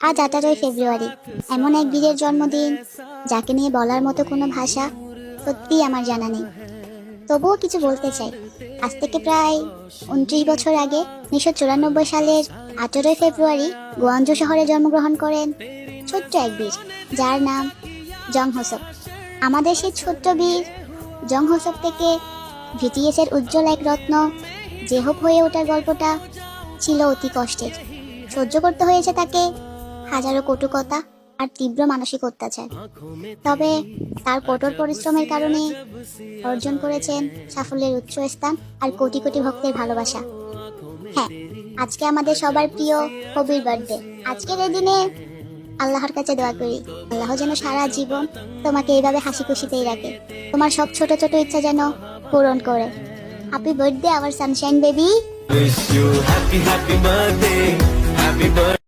আজ 18ই ফেব্রুয়ারি, এমন এক বীরের জন্মদিন যাকে নিয়ে বলার মতো কোনো ভাষা সত্যিই আমার জানা নেই। তবুও কিছু বলতে চাই। আজ থেকে প্রায় 29 বছর আগে 1994 সালের 18ই ফেব্রুয়ারি গুয়াংজু শহরে জন্মগ্রহণ করেন ছোট্ট এক বীর, যার নাম জং হোসক। আমাদের সেই ছোট্ট বীর জং হোসক থেকে ভিটিএস এর উজ্জ্বল এক রত্ন জেহোপ হয়ে ওঠার গল্পটা ছিল অতি কষ্টের। সহ্য করতে হয়েছে তাকে হাজারো কটু কথা আর তীব্র মানসিক অত্যাচার। তবে তার কঠোর পরিশ্রমের কারণে অর্জন করেছেন সাফল্যের উচ্চ স্থান আর কোটি কোটি ভক্তের ভালোবাসা। হ্যাঁ, আজকে আমাদের সবার প্রিয় কবির বার্থডে। আজকের এই দিনে আল্লাহর কাছে দোয়া করি, আল্লাহ যেন সারা জীবন তোমাকে এইভাবে হাসি খুশিতেই রাখে, তোমার সব ছোট ছোট ইচ্ছা যেন পূরণ করে। Happy birthday our sunshine baby. Wish you happy birthday, happy birthday.